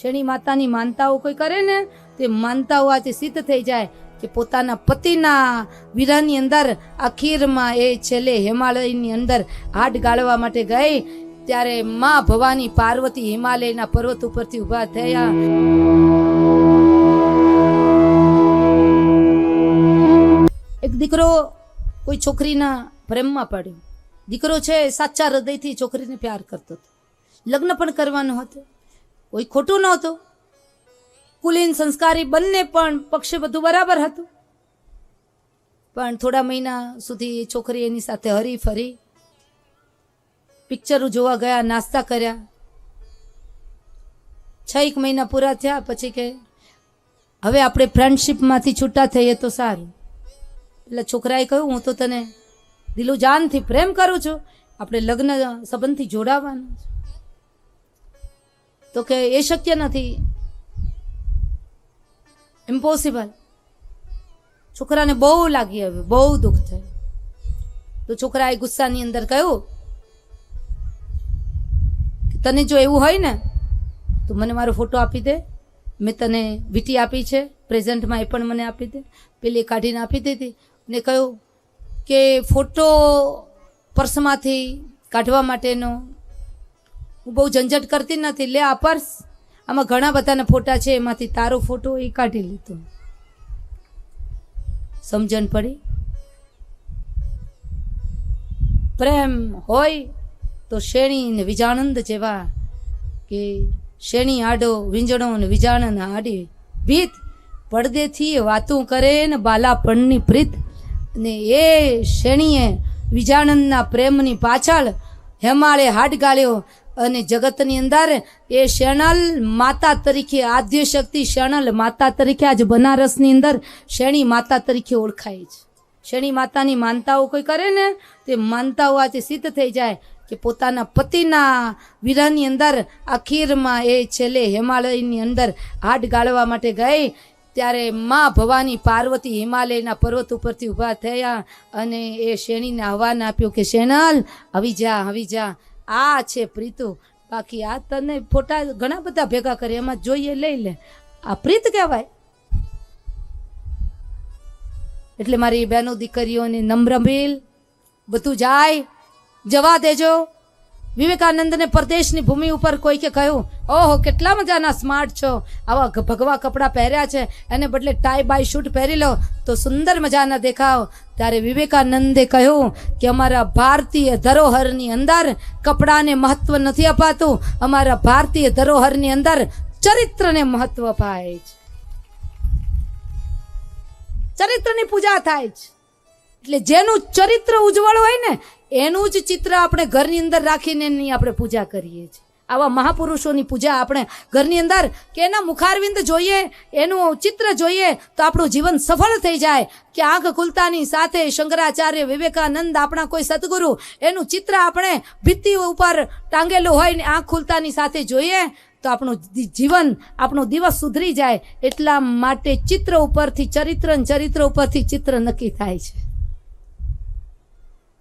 શેણી માતાની માનતાઓ કોઈ કરે ને તે માનતાઓ આજે સિદ્ધ થઈ જાય કે પોતાના પતિના વીરાની અંદર આખીરમાં એ છેલ્લે હિમાલયની અંદર હાડ ગાળવા માટે ગઈ ત્યારે માં ભવાની પાર્વતી હિમાલયના પર્વત ઉપરથી ઊભા થયા. એક દીકરો કોઈ છોકરીના પ્રેમમાં પડ્યો. દીકરો છે સાચા હૃદયથી છોકરીને પ્યાર કરતો હતો. લગ્ન પણ કરવાનો હતો, કોઈ ખોટું નહોતું. કુલીન સંસ્કારી બંને પણ પક્ષે બધું બરાબર હતું. પણ થોડા મહિના સુધી એ છોકરી એની સાથે હરી ફરી, પિક્ચરો જોવા ગયા, નાસ્તા કર્યા. 6 મહિના પૂરા થયા પછી કે હવે આપણે ફ્રેન્ડશીપમાંથી છૂટા થઈએ તો સારું. એટલે છોકરાએ કહ્યું હું તો તને દિલો જાનથી પ્રેમ કરું છું, આપણે લગ્ન સંબંધથી જોડાવાનું છે. તો કે એ શક્ય નથી, ઇમ્પોસિબલ. છોકરાને બહુ લાગી, હવે બહુ દુઃખ થયું. તો છોકરાએ ગુસ્સાની અંદર કહ્યું તને જો એવું હોય ને તો મને મારો ફોટો આપી દે, મેં તને વીટી આપી છે પ્રેઝન્ટમાં, એ પણ મને આપી દે. પેલી કાઢીને આપી દીધી ને કહ્યું કે ફોટો પર્સમાંથી કાઢવા માટેનો હું બહુ ઝંઝટ કરતી નથી, લે આ પર્સ, આમાં ઘણા બધાના ફોટા છે, એમાંથી તારો ફોટો એ કાઢી લીધો. સમજણ પડી? પ્રેમ હોય તો શેણી ને વિજાણંદ જેવા, કે શેણી આડો વિંજણો ને વિજાણન આડી ભીત, પડદેથી વાતું કરે ને બાલાપણની પ્રીત. ને એ શેણીએ વિજાણંદના પ્રેમની પાછળ હેમાળે હાડ ગાળ્યો અને જગતની અંદર એ શેણલ માતા તરીકે, આદ્ય શક્તિ શેણલ માતા તરીકે આજ બનારસની અંદર શેણી માતા તરીકે ઓળખાય છે. શેણી માતાની માનતાઓ કોઈ કરે ને તે માનતાઓ આજે સિદ્ધ થઈ જાય કે પોતાના પતિના વીરાની અંદર આખીરમાં એ છેલ્લે હિમાલયની અંદર હાડ ગાળવા માટે ગઈ ત્યારે માં ભવાની પાર્વતી હિમાલયના પર્વત ઉપરથી ઊભા થયા અને એ શેણીને આહવાન આપ્યું કે શેણલ આવી જા, આવી જા, આ છે પ્રીતુ. બાકી આ તને ફોટા ઘણા બધા ભેગા કરે, એમાં જોઈએ લઈ લે, આ પ્રીત કહેવાય. એટલે મારી બહેનો દીકરીઓને નમ્ર મિલ બધું જાય, જવા દેજો. વિવેકાનંદને પરદેશની ભૂમિ ઉપર કોઈ કે કહ્યું ઓહો કેટલા મજાના સ્માર્ટ છો, આવા ભગવા કપડાં પહેર્યા છે, એને બદલે ટાઈ બાય શૂટ પહેરી લો તો સુંદર મજાના દેખાવ. ત્યારે વિવેકાનંદે કહ્યું કે અમારા ભારતીય ધરોહરની અંદર કપડાને મહત્વ નથી અપાતું, અમારા ભારતીય ધરોહરની અંદર ચરિત્રને મહત્વ અપાય છે, ચરિત્રની પૂજા થાય છે. એટલે જેનું ચરિત્ર ઉજ્જવળ હોય ને એનું જ ચિત્ર આપણે ઘરની અંદર રાખીને એની આપણે પૂજા કરીએ છીએ. આવા મહાપુરુષોની પૂજા આપણે ઘરની અંદર કે એના મુખારવિંદ જોઈએ, એનું ચિત્ર જોઈએ તો આપણું જીવન સફળ થઈ જાય. કે આંખ ખુલતાની સાથે શંકરાચાર્ય, વિવેકાનંદ, આપણા કોઈ સદગુરુ, એનું ચિત્ર આપણે ભિત્તિ ઉપર ટાંગેલું હોય ને આંખ ખુલતાની સાથે જોઈએ તો આપણું જીવન, આપણો દિવસ સુધરી જાય. એટલા માટે ચિત્ર ઉપરથી ચરિત્ર, ચરિત્ર ઉપરથી ચિત્ર નક્કી થાય છે.